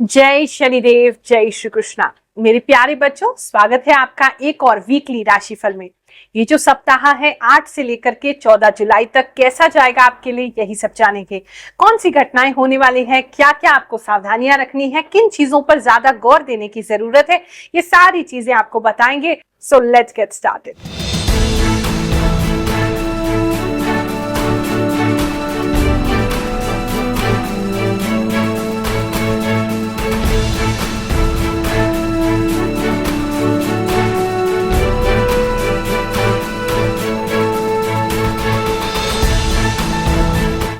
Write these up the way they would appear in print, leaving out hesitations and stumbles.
जय शनिदेव, जय श्री कृष्णा। मेरे प्यारे बच्चों, स्वागत है आपका एक और वीकली राशिफल में। ये जो सप्ताह है 8 से लेकर के 14 जुलाई तक कैसा जाएगा आपके लिए, यही सब जानेंगे। कौन सी घटनाएं होने वाली हैं, क्या क्या आपको सावधानियां रखनी है, किन चीजों पर ज्यादा गौर देने की जरूरत है, ये सारी चीजें आपको बताएंगे। So let's get started.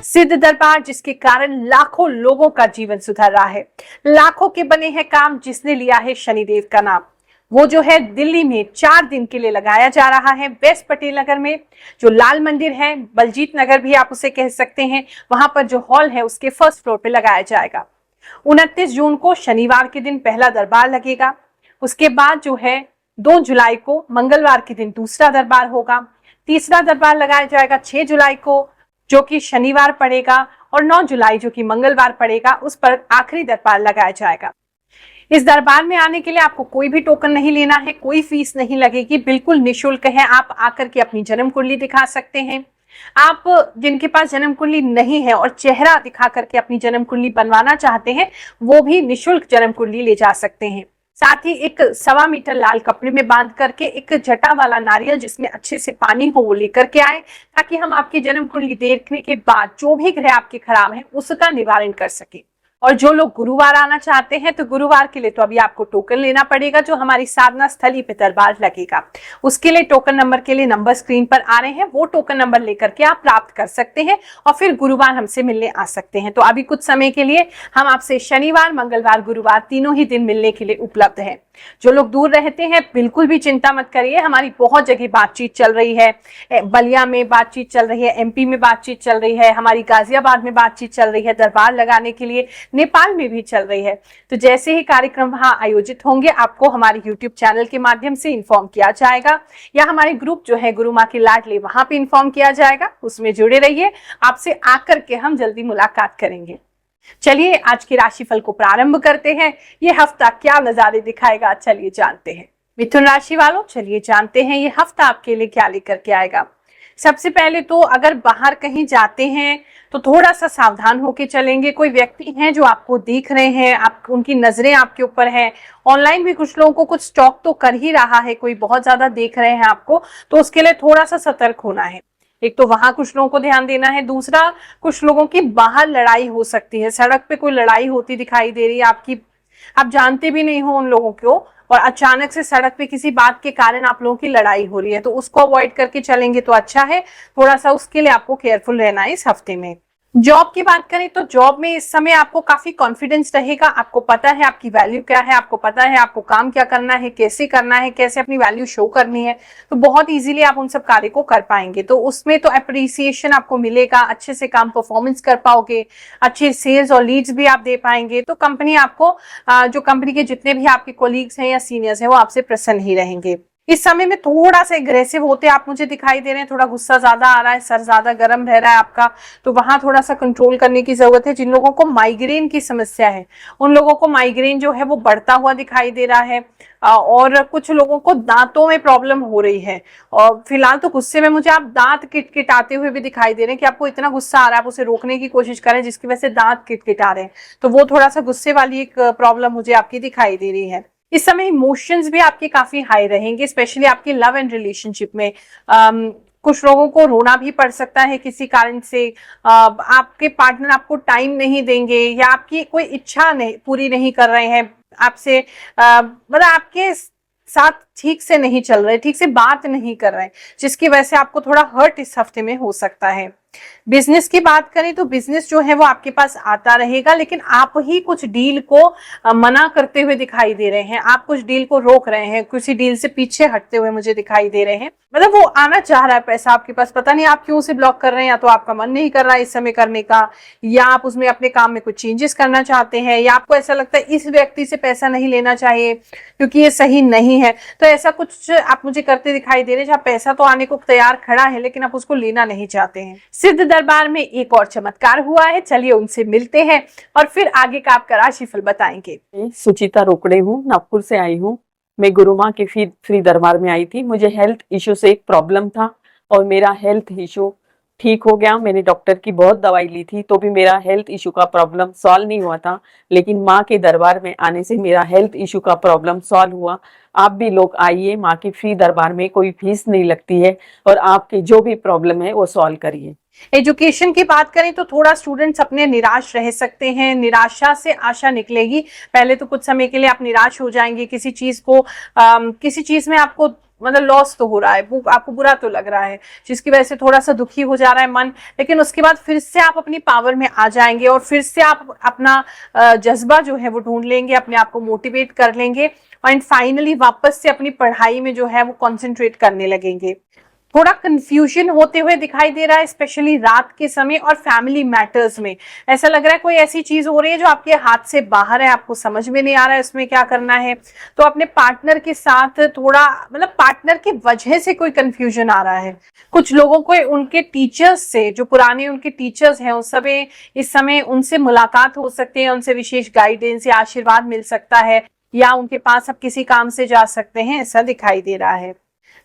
सिद्ध दरबार, जिसके कारण लाखों लोगों का जीवन सुधर रहा है। लाखों के बने हैं काम जिसने लिया है शनिदेव का नाम। वो जो है दिल्ली में 4 दिन के लिए लगाया जा रहा है। वेस्ट पटेल नगर में जो लाल मंदिर है, बलजीत नगर भी आप उसे कह सकते हैं, वहां पर जो हॉल है उसके फर्स्ट फ्लोर पे लगाया जाएगा। 29 जून को शनिवार के दिन पहला दरबार लगेगा। उसके बाद जो है 2 जुलाई को मंगलवार के दिन दूसरा दरबार होगा। तीसरा दरबार लगाया जाएगा 6 जुलाई को, जो कि शनिवार पड़ेगा, और 9 जुलाई जो कि मंगलवार पड़ेगा, उस पर आखिरी दरबार लगाया जाएगा। इस दरबार में आने के लिए आपको कोई भी टोकन नहीं लेना है, कोई फीस नहीं लगेगी, बिल्कुल निशुल्क है। आप आकर के अपनी जन्म कुंडली दिखा सकते हैं। आप जिनके पास जन्म कुंडली नहीं है और चेहरा दिखा करके अपनी जन्म कुंडली बनवाना चाहते हैं, वो भी निशुल्क जन्म कुंडली ले जा सकते हैं। साथ ही एक 1.25 मीटर लाल कपड़े में बांध करके एक जटा वाला नारियल जिसमें अच्छे से पानी हो वो लेकर के आए, ताकि हम आपकी जन्म कुंडली देखने के बाद जो भी ग्रह आपके खराब है उसका निवारण कर सके। और जो लोग गुरुवार आना चाहते हैं, तो गुरुवार के लिए तो अभी आपको टोकन लेना पड़ेगा, जो हमारी साधना स्थली पे दरबार लगेगा। उसके लिए टोकन नंबर के लिए नंबर स्क्रीन पर आ रहे हैं, वो टोकन नंबर लेकर के आप प्राप्त कर सकते हैं और फिर गुरुवार हमसे मिलने आ सकते हैं। तो अभी कुछ समय के लिए हम आपसे शनिवार, मंगलवार, गुरुवार तीनों ही दिन मिलने के लिए उपलब्ध है। जो लोग दूर रहते हैं, बिल्कुल भी चिंता मत करिए, हमारी बहुत जगह बातचीत चल रही है। बलिया में बातचीत चल रही है, एमपी में बातचीत चल रही है, हमारी गाजियाबाद में बातचीत चल रही है दरबार लगाने के लिए, नेपाल में भी चल रही है। तो जैसे ही कार्यक्रम वहां आयोजित होंगे, आपको हमारे यूट्यूब चैनल के माध्यम से इन्फॉर्म किया जाएगा, या हमारे ग्रुप जो है गुरु माँ के लाडले, वहां पे इन्फॉर्म किया जाएगा। उसमें जुड़े रहिए, आपसे आकर के हम जल्दी मुलाकात करेंगे। चलिए आज की राशिफल को प्रारंभ करते हैं। ये हफ्ता क्या नजारे दिखाएगा, चलिए जानते हैं। मिथुन राशि वालों, चलिए जानते हैं ये हफ्ता आपके लिए क्या लेकर के आएगा। सबसे पहले तो अगर बाहर कहीं जाते हैं तो थोड़ा सा सावधान होकर चलेंगे। कोई व्यक्ति हैं जो आपको देख रहे हैं, आप उनकी नजरें आपके ऊपर है। ऑनलाइन भी कुछ लोगों को कुछ स्टॉक तो कर ही रहा है, कोई बहुत ज्यादा देख रहे हैं आपको, तो उसके लिए थोड़ा सा सतर्क होना है। एक तो वहां कुछ लोगों को ध्यान देना है, दूसरा कुछ लोगों की बाहर लड़ाई हो सकती है। सड़क पे कोई लड़ाई होती दिखाई दे रही है आपकी, आप जानते भी नहीं हो उन लोगों को, और अचानक से सड़क पे किसी बात के कारण आप लोगों की लड़ाई हो रही है, तो उसको अवॉइड करके चलेंगे तो अच्छा है। थोड़ा सा उसके लिए आपको केयरफुल रहना है इस हफ्ते में। जॉब की बात करें तो जॉब में इस समय आपको काफी कॉन्फिडेंस रहेगा। आपको पता है आपकी वैल्यू क्या है, आपको पता है आपको काम क्या करना है, कैसे करना है, कैसे अपनी वैल्यू शो करनी है, तो बहुत इजीली आप उन सब कार्य को कर पाएंगे। तो उसमें तो अप्रिसिएशन आपको मिलेगा, अच्छे से काम परफॉर्मेंस कर पाओगे, अच्छे सेल्स और लीड्स भी आप दे पाएंगे। तो कंपनी आपको, जो कंपनी के जितने भी आपके कोलीग्स हैं या सीनियर्स हैं, वो आपसे प्रसन्न ही रहेंगे। इस समय में थोड़ा सा एग्रेसिव होते आप मुझे दिखाई दे रहे हैं, थोड़ा गुस्सा ज्यादा आ रहा है, सर ज्यादा गर्म रह रहा है आपका, तो वहां थोड़ा सा कंट्रोल करने की जरूरत है। जिन लोगों को माइग्रेन की समस्या है, उन लोगों को माइग्रेन जो है वो बढ़ता हुआ दिखाई दे रहा है, और कुछ लोगों को दांतों में प्रॉब्लम हो रही है। और फिलहाल तो गुस्से में मुझे आप दांत किटकिटाते हुए भी दिखाई दे रहे हैं कि आपको इतना गुस्सा आ रहा है, आप उसे रोकने की कोशिश करें जिसकी वजह से दांत किटकिटा रहे हैं। तो वो थोड़ा सा गुस्से वाली एक प्रॉब्लम मुझे आपकी दिखाई दे रही है। इस समय इमोशंस भी आपके काफी हाई रहेंगे, स्पेशली आपकी लव एंड रिलेशनशिप में। कुछ लोगों को रोना भी पड़ सकता है किसी कारण से। आपके पार्टनर आपको टाइम नहीं देंगे, या आपकी कोई इच्छा नहीं पूरी नहीं कर रहे हैं आपसे, मतलब आपके साथ ठीक से नहीं चल रहे, ठीक से बात नहीं कर रहे हैं, जिसकी वजह से आपको थोड़ा हर्ट इस हफ्ते में हो सकता है। बिजनेस की बात करें तो बिजनेस जो है वो आपके पास आता रहेगा, लेकिन आप ही कुछ डील को मना करते हुए दिखाई दे रहे हैं, आप कुछ डील को रोक रहे हैं, किसी डील से पीछे हटते हुए मुझे दिखाई दे रहे हैं। मतलब वो आना चाह रहा है पैसा आपके पास, पता नहीं आप क्यों उसे ब्लॉक कर रहे हैं, या तो आपका मन नहीं कर रहा है इस समय करने का, या आप उसमें अपने काम में कुछ चेंजेस करना चाहते हैं, या आपको ऐसा लगता है इस व्यक्ति से पैसा नहीं लेना चाहिए क्योंकि ये सही नहीं है। तो ऐसा कुछ आप मुझे करते दिखाई दे रहे हैं, जहाँ पैसा तो आने को तैयार खड़ा है लेकिन आप उसको लेना नहीं चाहते हैं। सिद्ध दरबार में एक और चमत्कार हुआ है, चलिए उनसे मिलते हैं और फिर आगे का आपका राशिफल बताएंगे। सुचिता रोकड़े हूँ, नागपुर से आई हूँ। मैं गुरु माँ के फ्री दरबार में आई थी। मुझे हेल्थ इश्यू से एक प्रॉब्लम था और मेरा हेल्थ इश्यू ठीक हो गया। मैंने डॉक्टर की बहुत दवाई ली थी तो भी मेरा हेल्थ इशू का प्रॉब्लम सॉल्व नहीं हुआ था, लेकिन माँ के दरबार में आने से मेरा हेल्थ इशू का प्रॉब्लम सॉल्व हुआ। आप भी लोग आइए, माँ के फ्री दरबार में कोई फीस नहीं लगती है और आपकी जो भी प्रॉब्लम है वो सॉल्व करिए। एजुकेशन की बात करें तो थोड़ा स्टूडेंट्स अपने निराश रह सकते हैं, निराशा से आशा निकलेगी। पहले तो कुछ समय के लिए आप निराश हो जाएंगे, किसी चीज को किसी चीज में आपको मतलब लॉस तो हो रहा है, आपको बुरा तो लग रहा है, जिसकी वजह से थोड़ा सा दुखी हो जा रहा है मन, लेकिन उसके बाद फिर से आप अपनी पावर में आ जाएंगे और फिर से आप अपना जज्बा जो है वो ढूंढ लेंगे, अपने आप को मोटिवेट कर लेंगे एंड फाइनली वापस से अपनी पढ़ाई में जो है वो कंसंट्रेट करने लगेंगे। थोड़ा कंफ्यूजन होते हुए दिखाई दे रहा है, स्पेशली रात के समय और फैमिली मैटर्स में। ऐसा लग रहा है कोई ऐसी चीज हो रही है जो आपके हाथ से बाहर है, आपको समझ में नहीं आ रहा है उसमें क्या करना है। तो अपने पार्टनर के साथ थोड़ा मतलब पार्टनर की वजह से कोई कंफ्यूजन आ रहा है। कुछ लोगों को उनके टीचर्स से, जो पुराने उनके टीचर्स हैं उस समय इस समय उनसे मुलाकात हो सकती है, उनसे विशेष गाइडेंस या आशीर्वाद मिल सकता है, या उनके पास आप किसी काम से जा सकते हैं, ऐसा दिखाई दे रहा है।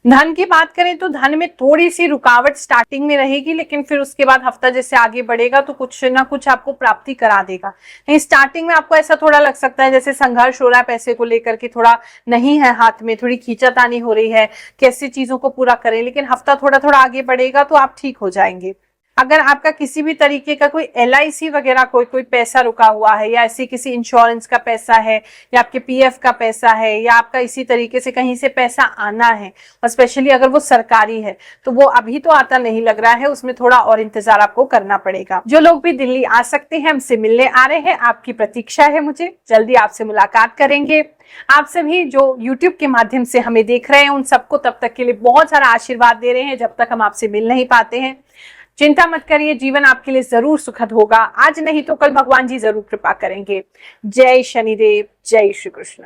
धन की बात करें तो धन में थोड़ी सी रुकावट स्टार्टिंग में रहेगी, लेकिन फिर उसके बाद हफ्ता जैसे आगे बढ़ेगा तो कुछ ना कुछ आपको प्राप्ति करा देगा। नहीं, स्टार्टिंग में आपको ऐसा थोड़ा लग सकता है जैसे संघर्ष हो रहा है, पैसे को लेकर के थोड़ा नहीं है हाथ में, थोड़ी खींचातानी हो रही है, कैसे चीजों को पूरा करें, लेकिन हफ्ता थोड़ा थोड़ा आगे बढ़ेगा तो आप ठीक हो जाएंगे। अगर आपका किसी भी तरीके का कोई LIC वगैरह कोई पैसा रुका हुआ है, या ऐसे किसी इंश्योरेंस का पैसा है, या आपके PF का पैसा है, या आपका इसी तरीके से कहीं से पैसा आना है, और स्पेशली अगर वो सरकारी है तो वो अभी तो आता नहीं लग रहा है, उसमें थोड़ा और इंतजार आपको करना पड़ेगा। जो लोग भी दिल्ली आ सकते हैं, हमसे मिलने आ रहे हैं, आपकी प्रतीक्षा है, मुझे जल्दी आपसे मुलाकात करेंगे। आप सभी जो YouTube के माध्यम से हमें देख रहे हैं उन सबको तब तक के लिए बहुत सारा आशीर्वाद दे रहे हैं जब तक हम आपसे मिल नहीं पाते हैं। चिंता मत करिए, जीवन आपके लिए जरूर सुखद होगा। आज नहीं तो कल भगवान जी जरूर कृपा करेंगे। जय शनिदेव, जय श्री कृष्ण।